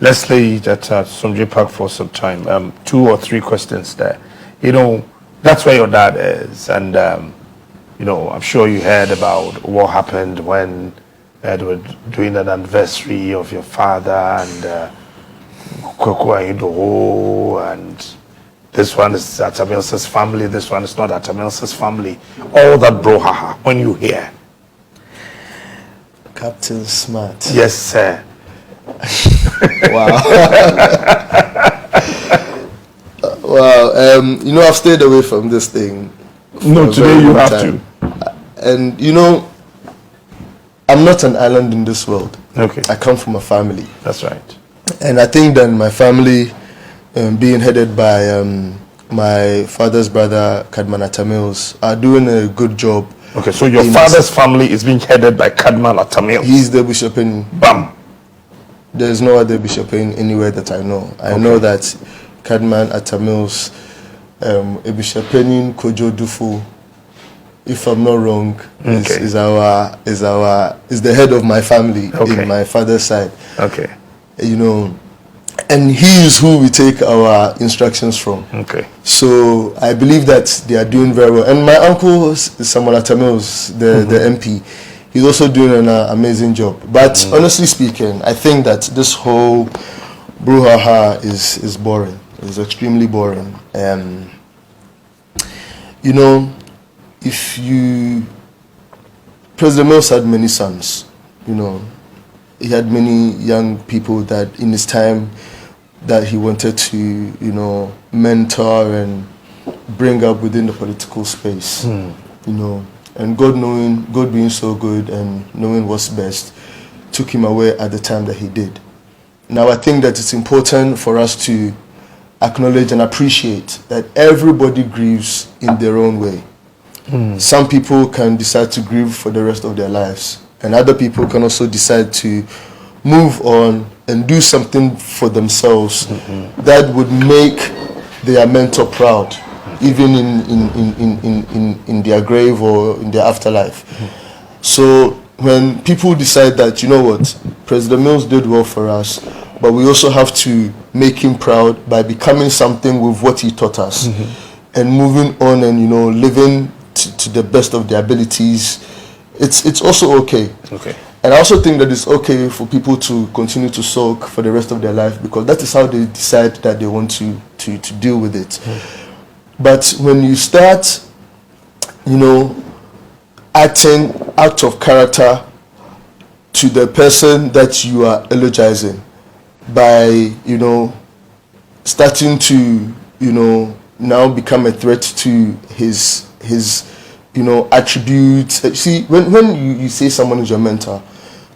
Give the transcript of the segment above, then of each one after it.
let's lay it at Sunjay Park for some time. 2 or 3 questions there. You know, that's where your dad is, and you know, I'm sure you heard about what happened when they were doing an anniversary of your father and Koku Ayindoho, and this one is Atta Mills' family, this one is not Atta Mills' family. All that brouhaha when you hear. Captain Smart. Yes, sir. Wow. Wow. You know, I've stayed away from this thing. No, today you have to. And you know, I'm not an island in this world. Okay. I come from a family. That's right. And I think that my family, being headed by my father's brother, Kadman Atta Mills, are doing a good job. Okay, so your father's family is being headed by Kadman Atta Mills. He's the bishop in... Bam! There's no other bishop in anywhere that I know. I know that Kadman Atta Mills, a bishop in Kojo Dufu, if I'm not wrong, is the head of my family in my father's side. Okay. You know, and he is who we take our instructions from. Okay. So I believe that they are doing very well. And my uncle, Samuel Atta Mills, the MP, he's also doing an amazing job. But honestly speaking, I think that this whole brouhaha is boring. It's extremely boring. You know, President Mills had many sons, you know. He had many young people that in his time that he wanted to, you know, mentor and bring up within the political space, you know. And God being so good and knowing what's best, took him away at the time that he did. Now I think that it's important for us to acknowledge and appreciate that everybody grieves in their own way. Some people can decide to grieve for the rest of their lives, and other people can also decide to move on and do something for themselves that would make their mentor proud, even in their grave or in their afterlife. So when people decide that, you know what, President Mills did well for us, but we also have to make him proud by becoming something with what he taught us, and moving on and, you know, living to the best of their abilities, it's also okay. And I also think that it's okay for people to continue to sulk for the rest of their life, because that is how they decide that they want to deal with it. But when you start, you know, acting out of character to the person that you are eulogizing by, you know, starting to, you know, now become a threat to his you know, attributes. See, when you say someone is your mentor,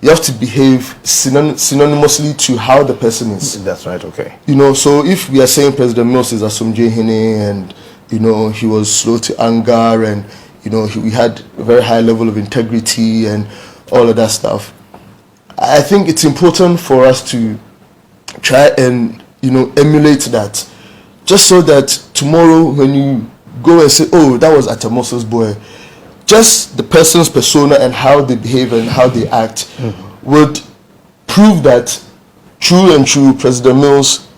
you have to behave synonymously to how the person is. That's right, okay. You know, so if we are saying President Mills is Asomdwe Hene and, you know, he was slow to anger and, you know, he had a very high level of integrity and all of that stuff, I think it's important for us to try and, you know, emulate that, just so that tomorrow when you go and say, oh, that was Atta Mills' boy, just the person's persona and how they behave and how they act would prove that true President Mills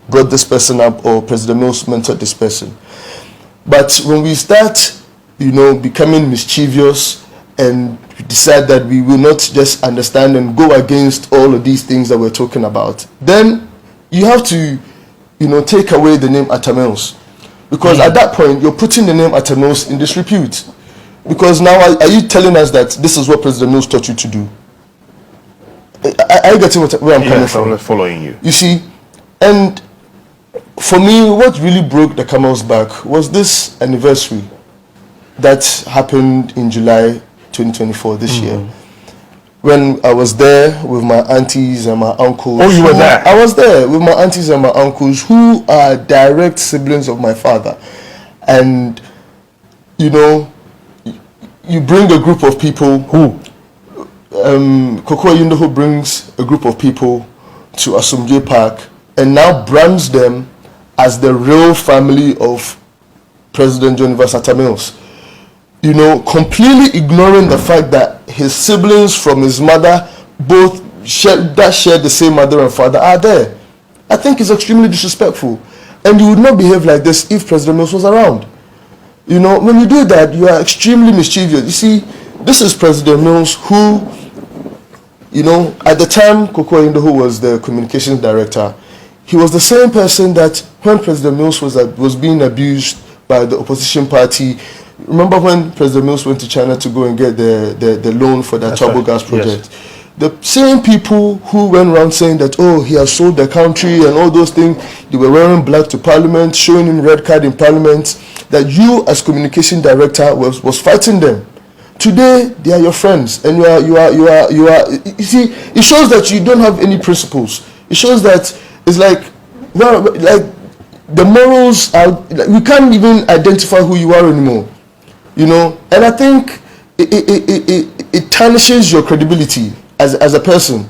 brought this person up, or President Mills mentored this person. But when we start, you know, becoming mischievous and decide that we will not just understand and go against all of these things that we're talking about, then you have to, you know, take away the name Atta Mills. Because at that point, you're putting the name Atta Mills in disrepute. Because now, are you telling us that this is what President Mills taught you to do? Are you getting where I'm coming from? I'm following you. You see, and for me, what really broke the camel's back was this anniversary that happened in July 2024 this year. When I was there with my aunties and my uncles. Oh, you were there? I was there with my aunties and my uncles, who are direct siblings of my father. And, you know, you bring a group of people. Who? Koku Ayindoho brings a group of people to Asomdwe Park and now brands them as the real family of President John Atta Mills. You know, completely ignoring the fact that his siblings from his mother both share the same mother and father are there. I think it's extremely disrespectful. And you would not behave like this if President Mills was around. You know, when you do that, you are extremely mischievous. You see, this is President Mills who, you know, at the time Koku Ayindoho was the communications director, he was the same person that when President Mills was being abused by the opposition party. Remember when President Mills went to China to go and get the loan for that turbo gas project? Yes. The same people who went around saying that, oh, he has sold the country and all those things, they were wearing black to parliament, showing him red card in parliament, that you as communication director was fighting them. Today, they are your friends, and you see, it shows that you don't have any principles. It shows that it's like, well, like the morals are, like, we can't even identify who you are anymore, you know. And I think it tarnishes your credibility as a person,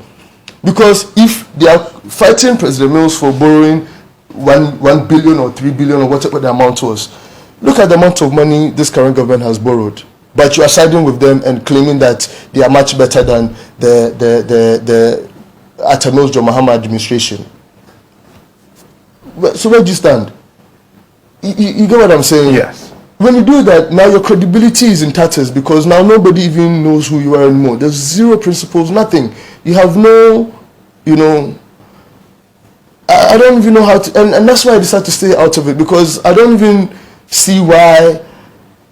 because if they are fighting President Mills for borrowing 1 billion or 3 billion or whatever the amount was, look at the amount of money this current government has borrowed, but you are siding with them and claiming that they are much better than the Atta Mills John Mahama administration. So where do you stand? You get what I'm saying? Yes. When you do that, now your credibility is in tatters, because now nobody even knows who you are anymore. There's zero principles, nothing. You have no, you know, I don't even know how to, and that's why I decided to stay out of it, because I don't even see why,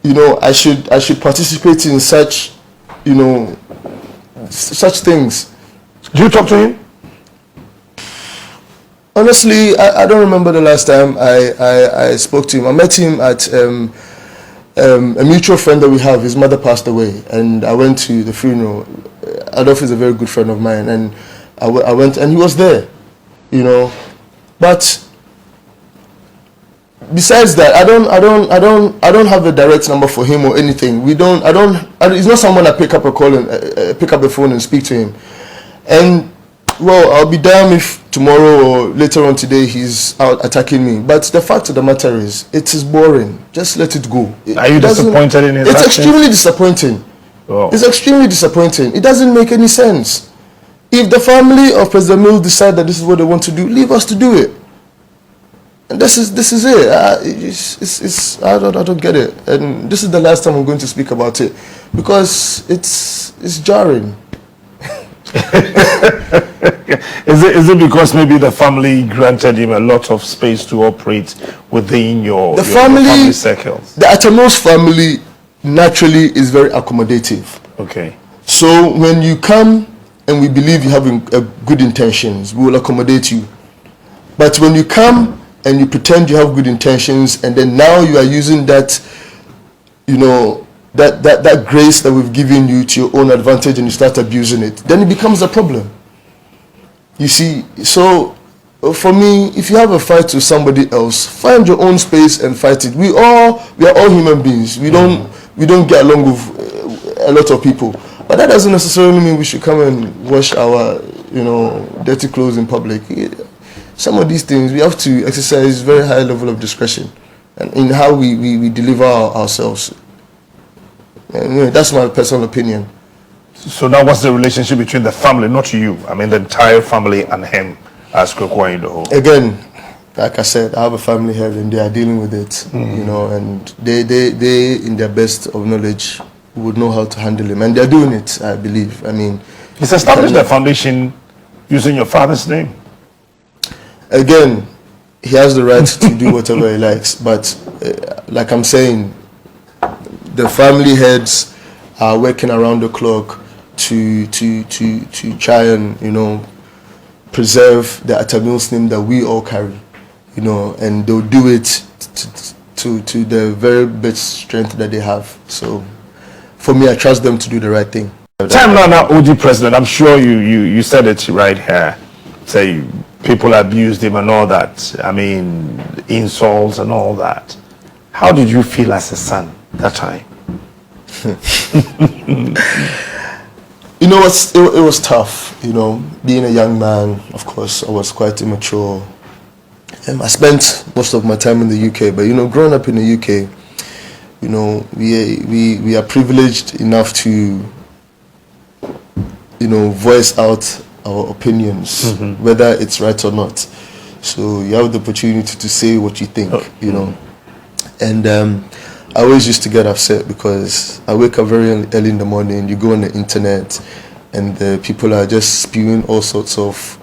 you know, I should participate in such, you know, such things. Do you talk to him? Honestly, I don't remember the last time I spoke to him. I met him at a mutual friend that we have. His mother passed away, and I went to the funeral. Adolf is a very good friend of mine, and I went, and he was there, you know. But besides that, I don't have a direct number for him or anything. It's not someone I pick up a call and pick up the phone and speak to him. And well, I'll be damned if tomorrow or later on today he's out attacking me. But the fact of the matter is, it is boring. Just let it go. Are you disappointed in his actions? It's extremely disappointing. Oh. It's extremely disappointing. It doesn't make any sense. If the family of President Mills decide that this is what they want to do, leave us to do it. And this is it. I don't get it. And this is the last time I'm going to speak about it, because it's jarring. Is it because maybe the family granted him a lot of space to operate within your family circles? The Atta Mills family naturally is very accommodative. Okay. So when you come and we believe you have good intentions, we will accommodate you. But when you come and you pretend you have good intentions, and then now you are using that, you know, that grace that we've given you to your own advantage, and you start abusing it, then it becomes a problem. You see, so for me, if you have a fight with somebody else, find your own space and fight it. We are all human beings. We don't get along with a lot of people, but that doesn't necessarily mean we should come and wash our, you know, dirty clothes in public. Some of these things we have to exercise very high level of discretion and in how we deliver ourselves. And that's my personal opinion. So now what's the relationship between the family, not you, I mean the entire family, and him as Koku Ayindoho? Again, like I said, I have a family here and they are dealing with it, you know, and they in their best of knowledge would know how to handle him, and they're doing it, I believe. I mean, he's established the foundation using your father's name. Again, he has the right to do whatever he likes, but like I'm saying, the family heads are working around the clock to try and, you know, preserve the Atta Mills name that we all carry, you know, and they'll do it to the very best strength that they have. So for me, I trust them to do the right thing. Time now, OG President, I'm sure you said it right here. Say people abused him and all that. I mean, insults and all that. How did you feel as a son that time? You know, it was tough, you know, being a young man. Of course, I was quite immature. I spent most of my time in the UK, but, you know, growing up in the UK, you know, we are privileged enough to, you know, voice out our opinions, whether it's right or not. So you have the opportunity to say what you think, you know. And I always used to get upset because I wake up very early in the morning, you go on the internet, and the people are just spewing all sorts of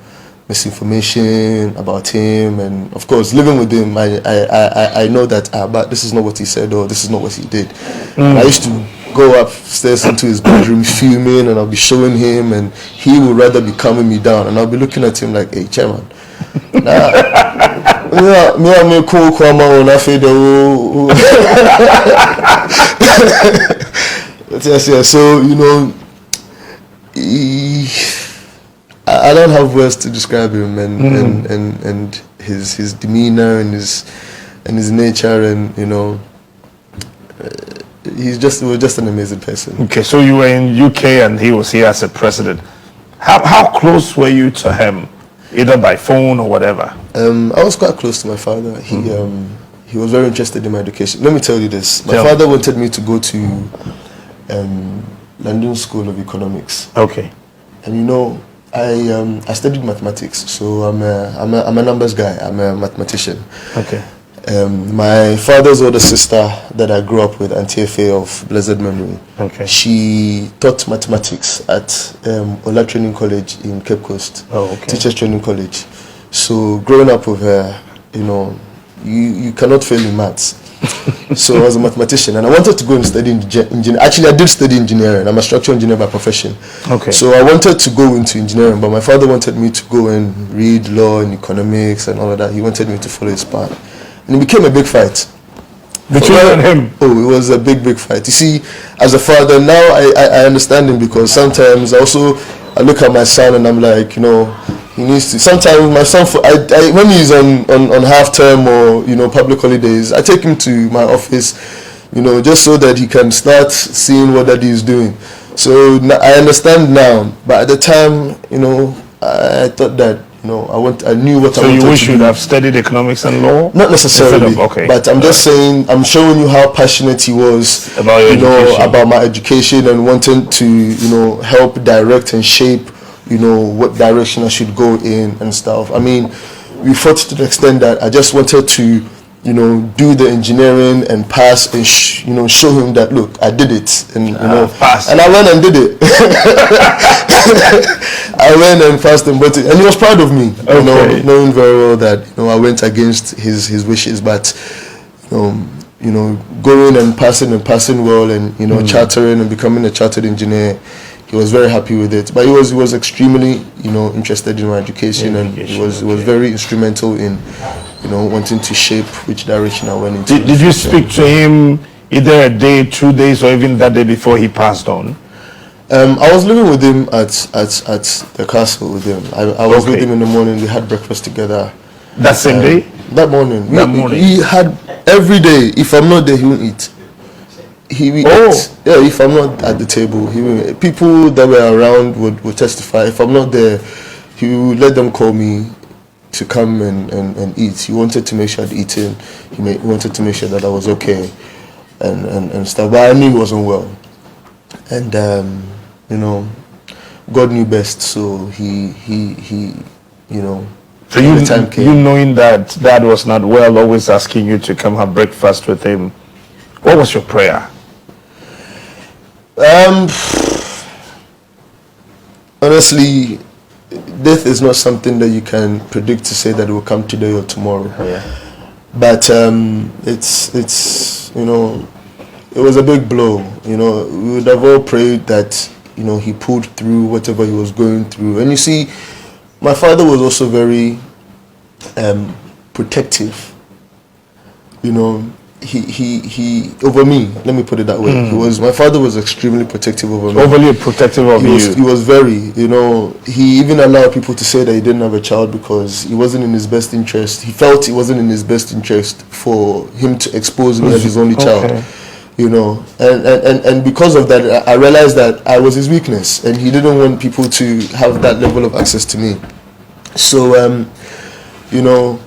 misinformation about him. And of course, living with him, I know that but this is not what he said, or this is not what he did. And I used to go upstairs into his bedroom fuming, and I'll be showing him, and he would rather be calming me down, and I'll be looking at him like, hey, chairman, me and me cool kwama on afedo. Yes. So you know, I don't have words to describe him, and his demeanor and his nature, and you know, he was just an amazing person. Okay, so you were in UK and he was here as a president. How close were you to him, either by phone or whatever? I was quite close to my father. He was very interested in my education. Let me tell you this. My father wanted me to go to London School of Economics. Okay. And you know, I studied mathematics, so I'm a numbers guy. I'm a mathematician. Okay. My father's older sister that I grew up with, Auntie Faye of blessed memory. Okay. She taught mathematics at Ola Training College in Cape Coast. Oh, okay. Teachers Training College. So growing up with her, you know, you cannot fail in maths. So I was a mathematician, and I wanted to go and study engineering. Actually, I did study engineering. I'm a structural engineer by profession. Okay. So I wanted to go into engineering, but my father wanted me to go and read law and economics and all of that. He wanted me to follow his path. And it became a big fight. Between you and him? Oh, it was a big fight. You see, as a father, now I understand him, because sometimes I look at my son and I'm like, you know, he needs to. Sometimes my son, when he's on half term or, you know, public holidays, I take him to my office, you know, just so that he can start seeing what daddy is doing. So I understand now, but at the time, you know, I thought that, you know, I knew what I wanted to do. So you wish you'd have studied economics and law? Not necessarily, but I'm just saying, I'm showing you how passionate he was about your education. About my education, and wanting to, you know, help direct and shape, you know, what direction I should go in and stuff. I mean, we fought to the extent that I just wanted to, you know, do the engineering and pass, and you know, show him that, look, I did it, and you know, pass. And I went and did it. I went and passed and brought it, and he was proud of me. Okay. You know, knowing very well that, you know, I went against his wishes, but you know, going and passing well, and you know, chartering and becoming a chartered engineer. He was very happy with it, but he was extremely, you know, interested in my education, and he was very instrumental in, you know, wanting to shape which direction I went into. Did you speak to him either a day, 2 days, or even that day before he passed on? I was living with him at the castle with him. I was with him in the morning. We had breakfast together. That same day? That morning. He had every day. If I'm not there, he won't eat. He will eat. Yeah, if I'm not at the table, he will. People that were around would testify. If I'm not there, he would let them call me to come and eat. He wanted to make sure I'd eaten. He wanted to make sure that I was okay and stuff. But I knew he wasn't well. And you know, God knew best, so he you know. So you knowing that Dad was not well, always asking you to come have breakfast with him, what was your prayer? Honestly, death is not something that you can predict to say that it will come today or tomorrow. Yeah. But it's you know, it was a big blow. You know, we would have all prayed that, you know, he pulled through whatever he was going through. And you see, my father was also very protective. You know, he over me. Let me put it that way. My father was extremely protective over me. Overly protective of you. He was very. You know, he even allowed people to say that he didn't have a child because it wasn't in his best interest. He felt it wasn't in his best interest for him to expose me as his only child. You know, and because of that, I realized that I was his weakness, and he didn't want people to have that level of access to me. So, you know,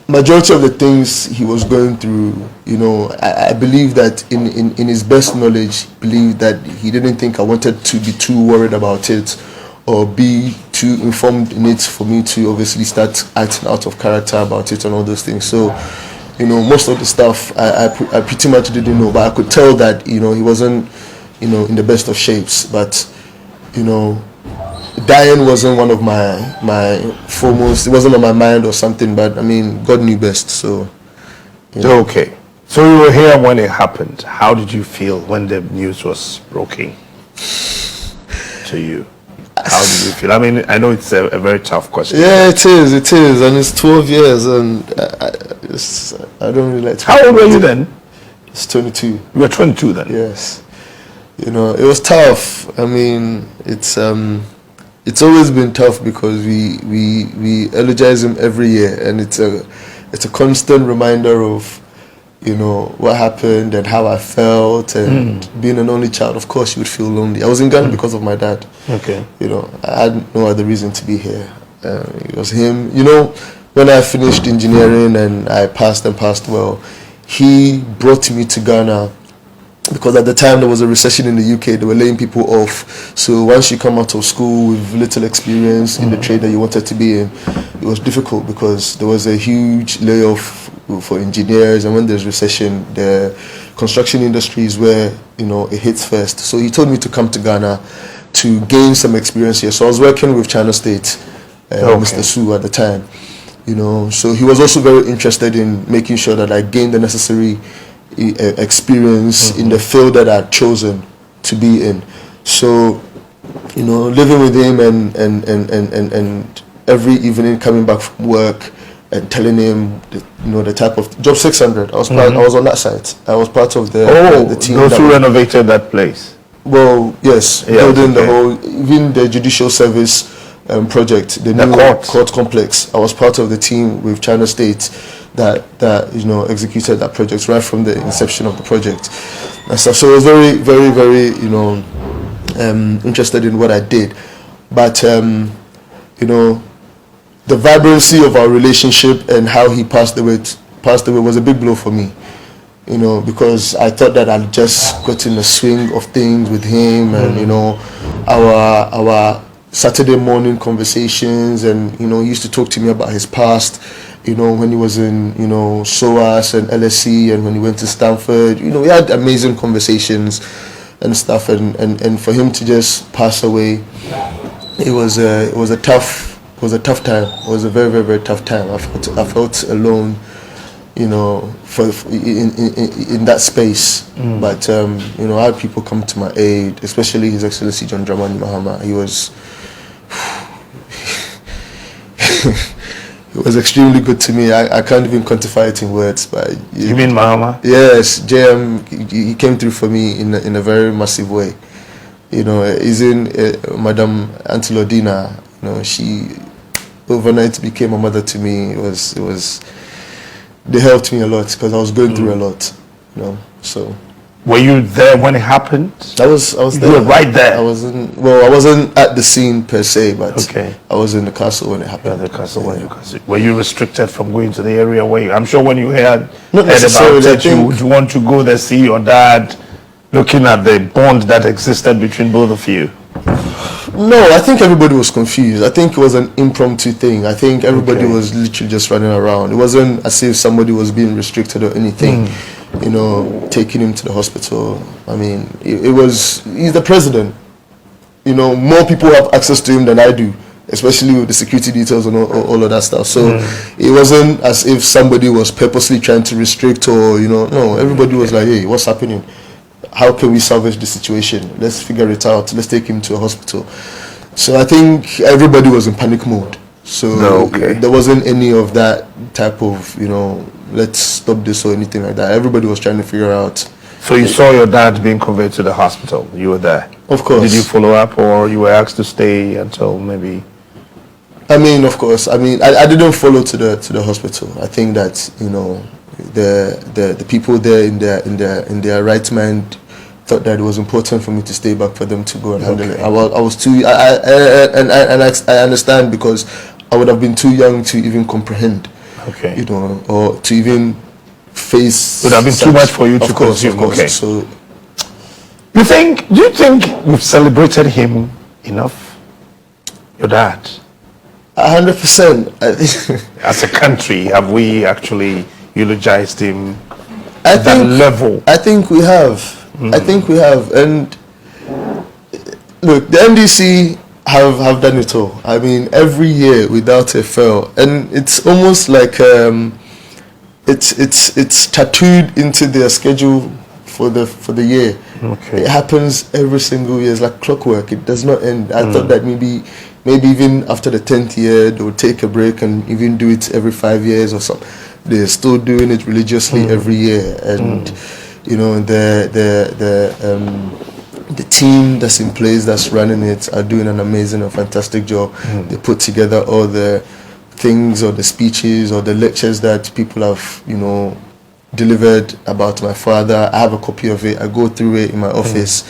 majority of the things he was going through, you know, I believe that in his best knowledge, believed that he didn't think I wanted to be too worried about it, or be too informed in it for me to obviously start acting out of character about it and all those things. So, you know, most of the stuff I pretty much didn't know, but I could tell that, you know, he wasn't, you know, in the best of shapes. But, you know, dying wasn't one of my foremost. It wasn't on my mind or something. But I mean, God knew best. So. You know. Okay. So you were here when it happened. How did you feel when the news was broken to you? How did you feel? I mean, I know it's a very tough question. Yeah, it is, and it's 12 years, and I don't really like to. How old were you then? It's 22. You were 22 then? Yes. You know, it was tough. I mean, it's always been tough because we eulogize him every year, and it's a constant reminder of, you know, what happened and how I felt, and being an only child, of course you would feel lonely. I was in Ghana because of my dad. Okay. You know, I had no other reason to be here. It was him. You know, when I finished engineering and I passed well, he brought me to Ghana because at the time there was a recession in the UK. They were laying people off. So once you come out of school with little experience in the trade that you wanted to be in, it was difficult because there was a huge layoff for engineers, and when there's recession, the construction industry is where, you know, it hits first. So he told me to come to Ghana to gain some experience here. So I was working with China State, Mr. Su at the time, you know. So he was also very interested in making sure that I gained the necessary experience in the field that I'd chosen to be in. So, you know, living with him and every evening coming back from work and telling him, the type of job 600. I was I was on that site. I was part of the team. Those who renovated that place. Well, yes, building the whole, even the judicial service project, the new court complex. I was part of the team with China State that executed that project right from the inception of the project and stuff. So I was very, very, very, interested in what I did, but the vibrancy of our relationship and how he passed away was a big blow for me, because I thought that I'd just got in the swing of things with him, and our Saturday morning conversations, and he used to talk to me about his past, when he was in SOAS and LSE, and when he went to Stanford. We had amazing conversations and stuff, and for him to just pass away, it was a tough time. It was a very, very, very tough time. I felt alone, in that space. But I had people come to my aid, especially His Excellency John Dramani Mahama. He was it was extremely good to me. I can't even quantify it in words. But you mean Mahama? Yes, JM. He came through for me in a very massive way. He's in Madam Antilodina. She overnight became a mother to me. It was. They helped me a lot because I was going through a lot. So. Were you there when it happened? I was there. You were right there. I wasn't at the scene per se, but I was in the castle when it happened. Yeah, the castle when you. Were you restricted from going to the area where I'm sure when you heard Not necessarily, about it, you would want to go there, see your dad, looking at the bond that existed between both of you? No, I think everybody was confused. I think it was an impromptu thing. I think everybody was literally just running around. It wasn't as if somebody was being restricted or anything, taking him to the hospital. I mean, he's the president. More people have access to him than I do, especially with the security details and all of that stuff. So it wasn't as if somebody was purposely trying to restrict or, no, everybody was like, hey, what's happening? How can we salvage the situation? Let's figure it out. Let's take him to a hospital. So I think everybody was in panic mode. So there wasn't any of that type of, let's stop this or anything like that. Everybody was trying to figure out. So you saw your dad being conveyed to the hospital. You were there. Of course. Did you follow up, or you were asked to stay until maybe? I mean, of course. I mean, I didn't follow to the hospital. I think that the people there in their right mind thought that it was important for me to stay back for them to go and handle it. I was too. I understand, because I would have been too young to even comprehend. Or to even face. Would have been too much for you to consume. Of course. So, do you think we've celebrated him enough your dad? 100%. I think. As a country, have we actually eulogized him I at that level? I think we have. I think we have. And look, the NDC have done it all. I mean, every year without a fail, and it's almost like it's tattooed into their schedule for the year. Okay. It happens every single year. It's like clockwork. It does not end. I thought that maybe even after the 10th year they would take a break and even do it every 5 years or something. They're still doing it religiously every year, and you know the team that's in place that's running it are doing an amazing and fantastic job. They put together all the things or the speeches or the lectures that people have, you know, delivered about my father. I have a copy of it. I go through it in my office,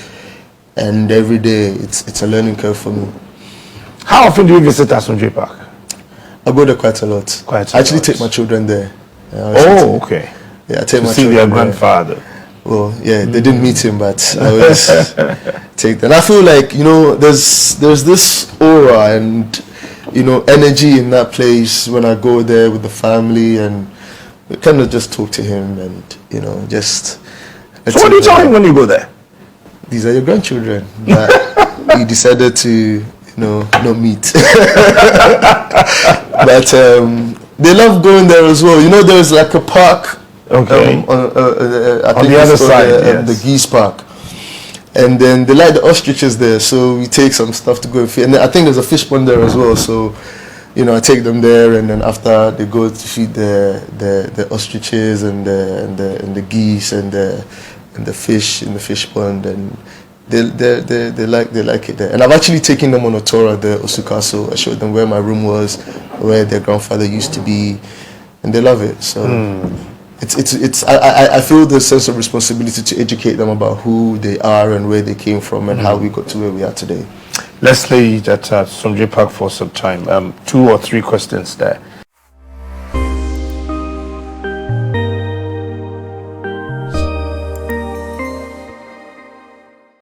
and every day it's a learning curve for me. How often do you visit Asomdwe Park? I go there quite a lot. Quite a I actually lot. take my children there. Oh, okay. Yeah, I take To my see children their there. grandfather. Well, yeah, they didn't meet him, but I always take them. I feel like, you know, there's this aura and, you know, energy in that place when I go there with the family, and we kind of just talk to him and, you know, just. So what do you tell him when you go there? These are your grandchildren that he decided to, you know, not meet. But they love going there as well. You know, there's like a park. Okay. On the other side, yes. the geese park, and then they like the ostriches there, so we take some stuff to go and feed. And then I think there's a fish pond there as well, so you know I take them there, and then after they go to feed the ostriches and the geese and the fish in the fish pond, and they like it there. And I've actually taken them on a tour of the Osu Castle. I showed them where my room was, where their grandfather used to be, and they love it. So. I feel the sense of responsibility to educate them about who they are and where they came from and how we got to where we are today. Let's leave at Asomdwe Park for some time. 2 or 3 questions there.